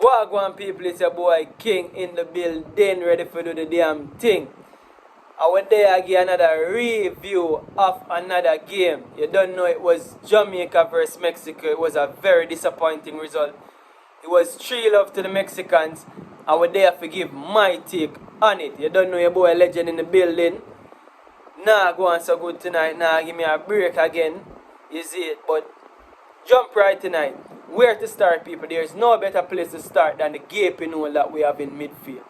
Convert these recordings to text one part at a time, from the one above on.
Wagwan people, it's your boy King in the building, ready for do the damn thing. I went there again another review of another game. You don't know, it was Jamaica versus Mexico. It was a very disappointing result. It was 3-0 to the Mexicans. I was there to give my take on it. You don't know, your boy Legend in the building. Nah, go on so good tonight. Nah, give me a break again. You see it, but jump right tonight. Where to start, people? There is no better place to start than the gaping hole that we have in midfield.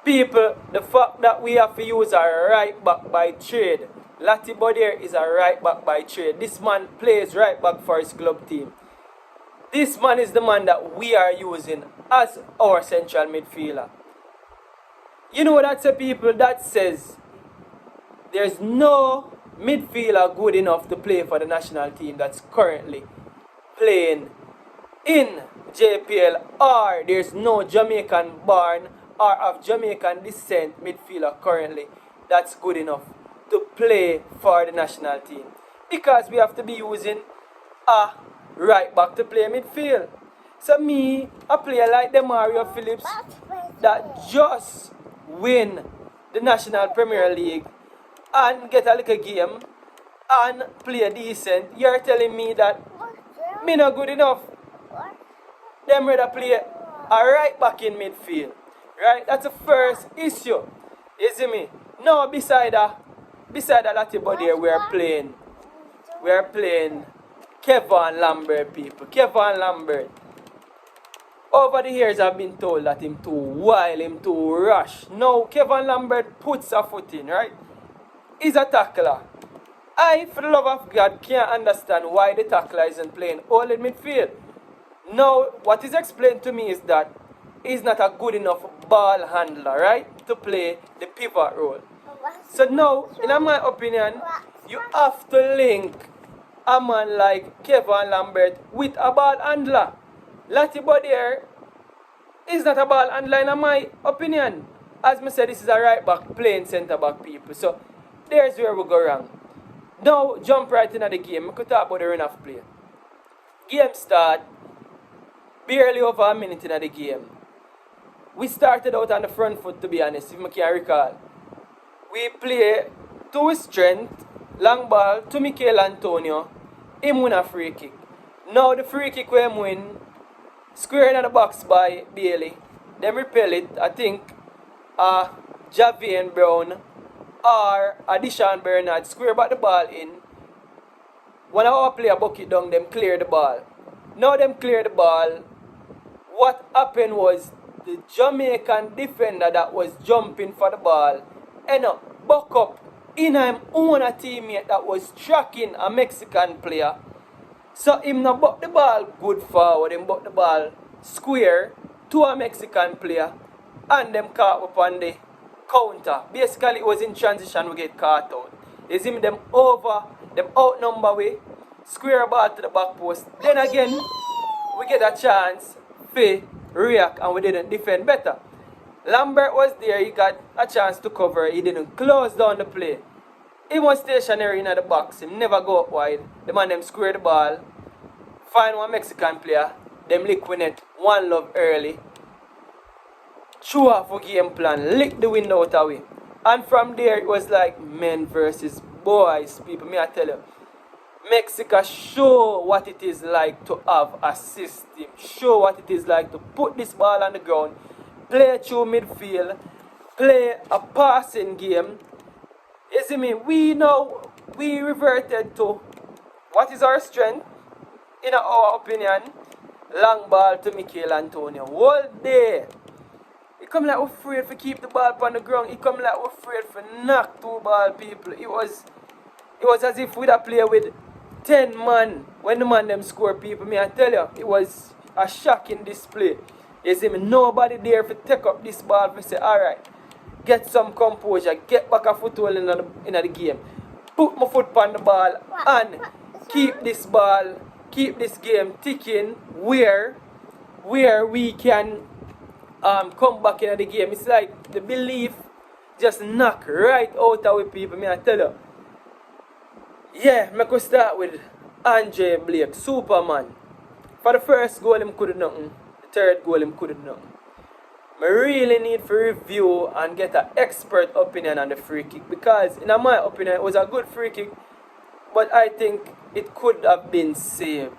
People, the fact that we have to use a right back by trade. Lati Bodier is a right back by trade. This man plays right back for his club team. This man is the man that we are using as our central midfielder. You know what that says, people? That says there's no midfielder good enough to play for the national team that's currently playing in JPL, or there's no Jamaican born or of Jamaican descent midfielder currently that's good enough to play for the national team. Because we have to be using a right back to play midfield. So me, a player like Mario Phillips that just win the National Premier League and get a little game and play decent, you're telling me that me not good enough? Them rather play a right back in midfield. Right? That's the first issue. You see me? Now beside that Lati body we are playing Kevin Lambert, people. Kevin Lambert. Over the years I've been told that him too wild, him too rush. Now Kevin Lambert puts a foot in, right? He's a tackler. I, for the love of God, can't understand why the tackler isn't playing all in midfield. Now, what is explained to me is that he's not a good enough ball handler, right? To play the pivot role. So now, in my opinion, you have to link a man like Kevin Lambert with a ball handler. Lati Bodier is not a ball handler in my opinion. As I said, this is a right back playing centre back, people. So there's where we go wrong. Now jump right into the game. I could talk about the run of play. Game start. Barely over a minute into the game. We started out on the front foot, to be honest, if I can recall. We play to his strength, long ball to Michael Antonio. Him win a free kick. Now the free kick we win, square in the box by Bailey. Then repel it, I think Javian Brown or Adishan Bernard square back the ball in. One of our player bucket down, them clear the ball. Now them clear the ball. What happened was the Jamaican defender that was jumping for the ball end up buck up in him own a teammate that was tracking a Mexican player. So him not buck the ball good forward, him buck the ball square to a Mexican player and them caught up on the counter. Basically it was in transition we get caught out. You see me, them outnumber way, square ball to the back post. Then again, we get a chance to react and we didn't defend better. Lambert was there, he got a chance to cover, he didn't close down the play. He was stationary in the box, he never go up wide. The man them square the ball, find one Mexican player, them liquid it, one love early. Threw off a game plan, lick the wind out away. And from there it was like men versus boys, people. Me I tell you, Mexico show what it is like to have a system. Show what it is like to put this ball on the ground, play through midfield, play a passing game. You see me, we reverted to what is our strength, in our opinion, long ball to Michael Antonio. All day. It come like we're afraid to keep the ball on the ground. It come like we're afraid to knock two ball, people. It was as if we'd have played with 10 man when the man them score, people. Me I tell you, it was a shocking display. You see me, nobody there to take up this ball and say, alright, get some composure, get back a foothold in the game. Put my foot on the ball and keep this game ticking where we can come back into the game. It's like the belief just knock right out of with people. Me I tell you. Yeah, I could start with Andre Blake, Superman. For the first goal, him couldn't nothing. third goal him couldn't do. I really need to review and get an expert opinion on the free kick, because in my opinion it was a good free kick, but I think it could have been saved.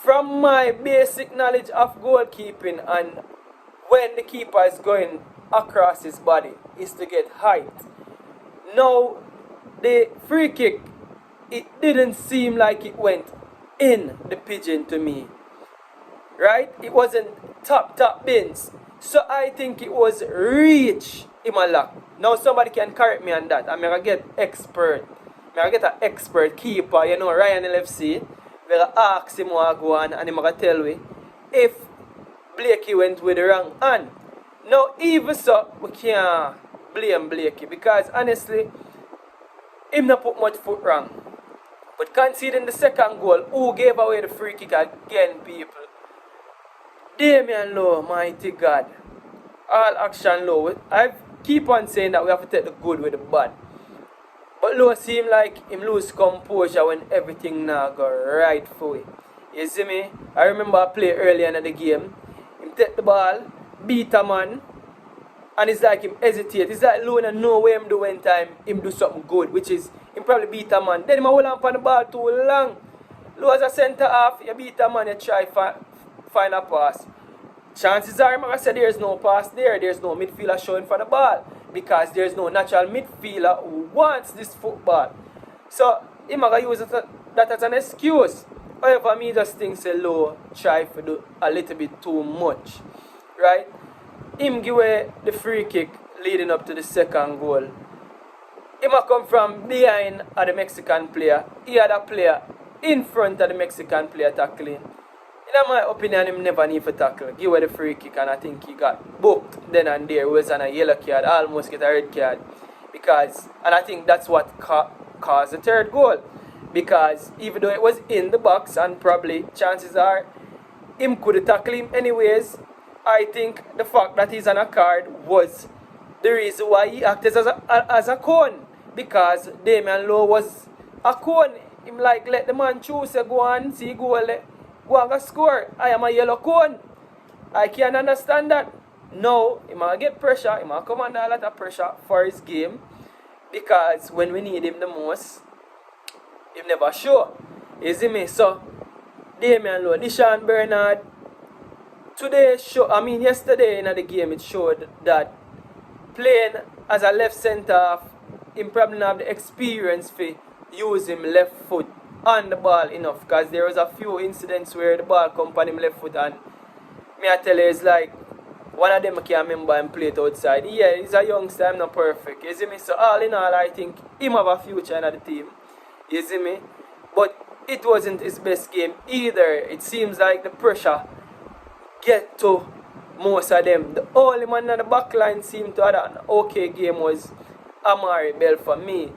From my basic knowledge of goalkeeping and when the keeper is going across his body is to get height. Now the free kick, it didn't seem like it went in the pigeon to me. Right? It wasn't top bins. So I think it was reach in my lock. Now somebody can correct me on that. I'm gonna get expert. I'm gonna get an expert keeper, Ryan LFC. We'll ask him what go on and he's gonna tell me if Blakey went with the wrong hand. Now even so, we can't blame Blakey, because honestly, him not put much foot wrong. But conceding the second goal, who gave away the free kick again, people? Damian Lowe, mighty God. All action Lowe. I keep on saying that we have to take the good with the bad. But Lowe seemed like him lose composure when everything now go right for him. You see me? I remember I played earlier in the game. Him take the ball, beat a man, and it's like him hesitate. It's like Lowe don't know what him do when time him do something good, which is him probably beat a man. Then him hold on for the ball too long. Lowe as a centre half, you beat a man, you try find a pass. Chances are, I said there's no pass there. There's no midfielder showing for the ball, because there's no natural midfielder who wants this football. So him gonna use that as an excuse. However, me just think say Lowe try to do a little bit too much, right? Him give away the free kick leading up to the second goal. Him a come from behind the Mexican player. He had a player in front of the Mexican player tackling. In my opinion, him never need to tackle. Give away the free kick, and I think he got booked then and there. He was on a yellow card, almost get a red card. And I think that's what caused the third goal. Because even though it was in the box, and probably chances are him could tackle him anyways, I think the fact that he's on a card was the reason why he acted as a cone. Because Damian Lowe was a cone. Him like let the man choose, go on, see goal. Go and go score. I am a yellow cone. I can't understand that. No, he might get pressure. He might come under a lot of pressure for his game, because when we need him the most, he never show. You see me? So, Damian Lowe, Deshaun Bernard, yesterday in the game, it showed that playing as a left centre half, he probably have the experience to use him left foot on the ball enough, because there was a few incidents where the ball come on him left foot, and me I tell you, it's like one of them I can't remember him play it outside. Yeah, he's a youngster, I'm not perfect. You see me? So all in all, I think him have a future in the team. You see me? But it wasn't his best game either. It seems like the pressure get to most of them. The only man on the back line seemed to have an okay game was Amari Bell for me.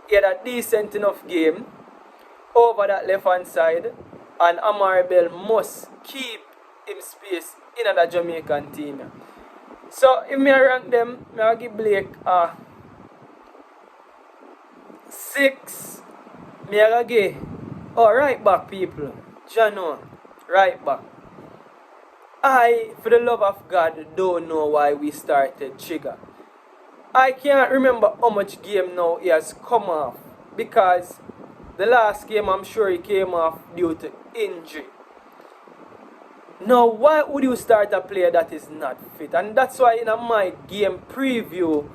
He had a decent enough game over that left hand side, and Amari Bell must keep him space in the Jamaican team. So if me rank them, I give Blake 6. Me I give right back, people. Jano, right back. I, for the love of God, don't know why we started Trigger. I can't remember how much game now he has come off, because the last game I'm sure he came off due to injury. Now, why would you start a player that is not fit? And that's why in my game preview,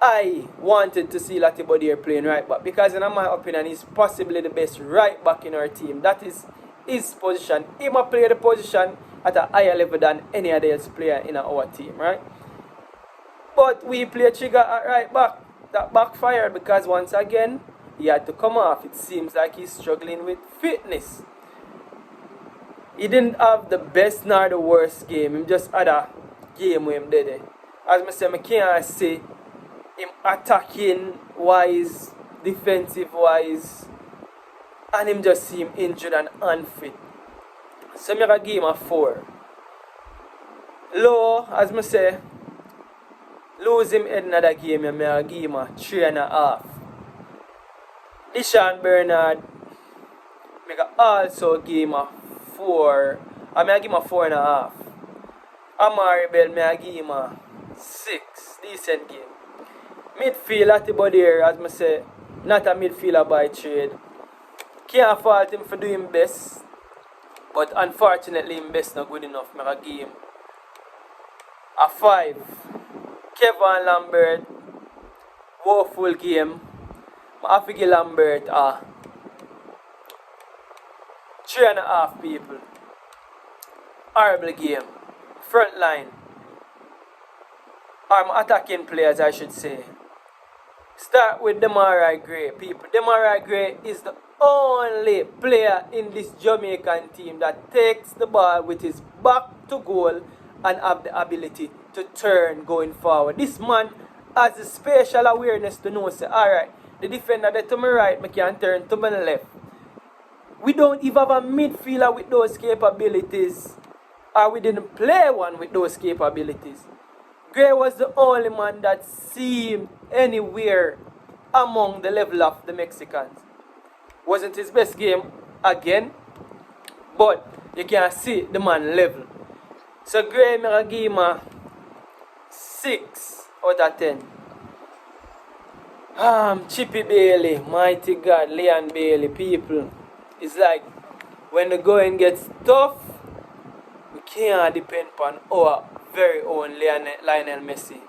I wanted to see Latibodier playing right back, because in my opinion, he's possibly the best right back in our team. That is his position. He might play the position at a higher level than any other else player in our team, right? But we play Trigger at right back. That backfired, because once again, he had to come off. It seems like he's struggling with fitness. He didn't have the best nor the worst game. He just had a game where he did it. As I say, I can't say him attacking wise, defensive wise, and him just seem injured and unfit. So I'm going to give him a 4. Low, as I say, lose him in another game, I'm going to give him a 3.5. Deshaun Bernard, I also give him a 4 I may give him a 4.5. Amari Bell, may I give him a 6. Decent game. Midfield, Latibody here, as I say, not a midfielder by trade. Can't fault him for doing best. But unfortunately, him best not good enough. I give him a 5. Kevin Lambert, woeful game. I have to give Lambert a 3.5 people. Horrible game. Front line. Or attacking players, I should say. Start with Demarai Gray, people. Demarai Gray is the only player in this Jamaican team that takes the ball with his back to goal and have the ability to turn going forward. This man has a spatial awareness to know, say, alright, the defender there to my right, I can turn to my left. We don't even have a midfielder with those capabilities, or we didn't play one with those capabilities. Gray was the only man that seemed anywhere among the level of the Mexicans. Wasn't his best game again, but you can see the man level. So Gray, I give him a 6 out of 10. Chippy Bailey, mighty God, Leon Bailey, people. It's like when the going gets tough, we can't depend on our very own Lionel Messi.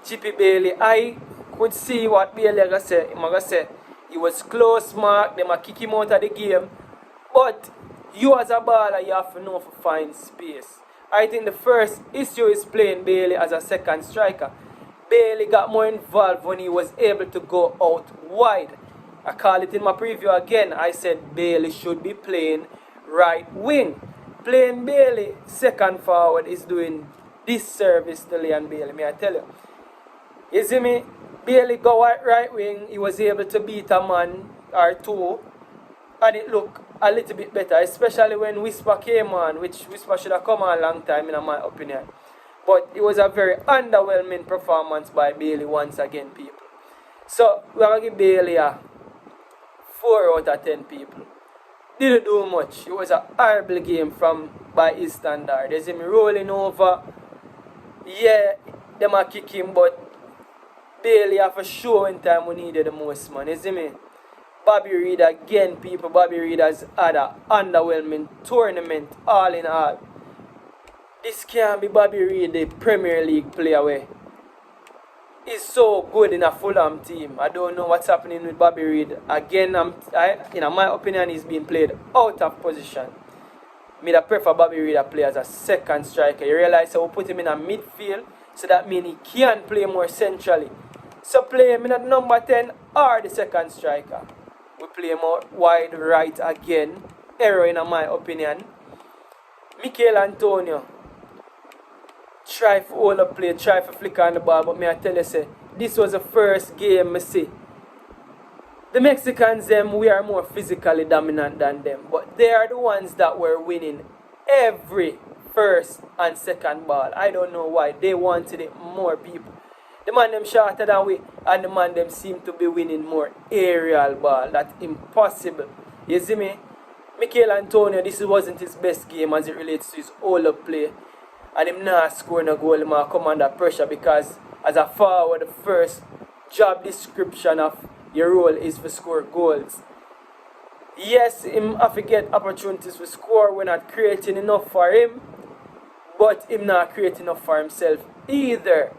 Chippy Bailey, I could see what Bailey gonna say. He gonna say he was close mark, they might kick him out of the game. But you as a baller, you have to know to find space. I think the first issue is playing Bailey as a second striker. Bailey got more involved when he was able to go out wide. I call it in my preview again. I said Bailey should be playing right wing. Playing Bailey second forward is doing disservice to Leon Bailey, may I tell you. You see me? Bailey go right wing. He was able to beat a man or two. And it looked a little bit better. Especially when Whisper came on. Which Whisper should have come on a long time in my opinion. But it was a very underwhelming performance by Bailey once again, people. So, we're going to give Bailey a 4 out of 10, people. Didn't do much. It was a horrible game by his standard. There's him rolling over. Yeah, they might kick him, but Bailey have a show in time we needed the most, man. You see me? Bobby Reid again, people. Bobby Reid has had an underwhelming tournament, all in all. This can't be Bobby Reid, the Premier League player where he's so good in a Fulham team. I don't know what's happening with Bobby Reid. Again, in my opinion, he's being played out of position. Me I prefer Bobby Reid to play as a second striker. You realize so we put him in a midfield, so that means he can play more centrally. So play him in at number 10 or the second striker. We play him out wide right again. Error in my opinion. Mikel Antonio try for all the play, try for flick on the ball, but me I tell you say, this was the first game I see. The Mexicans, we are more physically dominant than them, but they are the ones that were winning every first and second ball. I don't know why. They wanted it more, people. The man them shorter than we, and the man them seem to be winning more aerial ball. That's impossible. You see me? Mikel Antonio, this wasn't his best game as it relates to his all-up play. And him not scoring a goal, he might come under pressure because as a forward, the first job description of your role is to score goals. Yes, him have to get opportunities to score. We're not creating enough for him, but him not creating enough for himself either.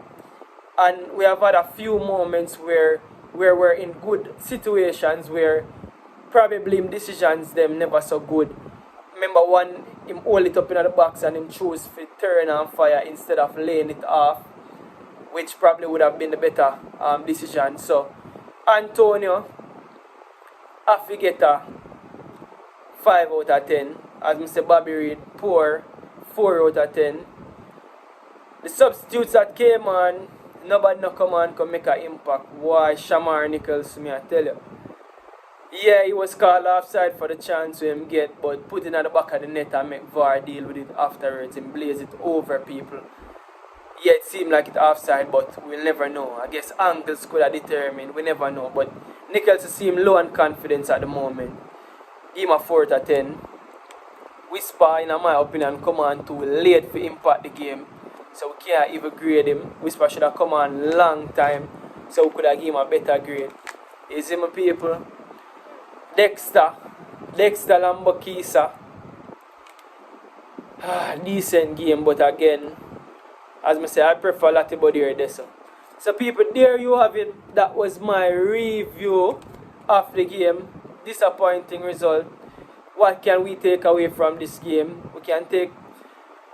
And we have had a few moments where we're in good situations where probably him decisions them never so good. Remember one, him hold it up in the box and him choose to turn on fire instead of laying it off, which probably would have been the better decision. So, Antonio, I forget a 5 out of 10. As Mr. Bobby Reid, poor 4 out of 10. The substitutes that came on, nobody no come on can make an impact. Why, Shamar Nichols, me I tell you. Yeah, he was called offside for the chance to him get, but put it at the back of the net and make VAR deal with it afterwards and blaze it over people. Yeah, it seemed like it offside, but we'll never know. I guess angles could have determined, we never know. But Nichols seemed low on confidence at the moment. Give him a 4 out of 10. Whisper, in my opinion, come on too late for impact the game. So we can't even grade him. Whisper should have come on long time. So we could have given him a better grade. You see my people? Dexter Lambakisa. Decent game, but again, as I say, I prefer Latibody or Dessa. So people, there you have it. That was my review of the game. Disappointing result. What can we take away from this game? We can take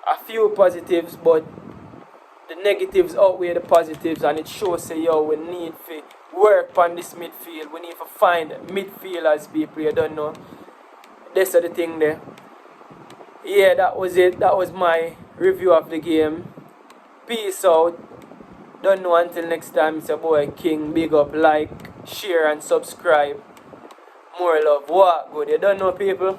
a few positives, but the negatives outweigh the positives, and it shows say yo, we need to work on this midfield. We need to find midfielders, people. You don't know. That's the thing there. Yeah, that was it. That was my review of the game. Peace out. Don't know until next time. It's your boy King. Big up, like, share, and subscribe. More love. What good? You don't know, people?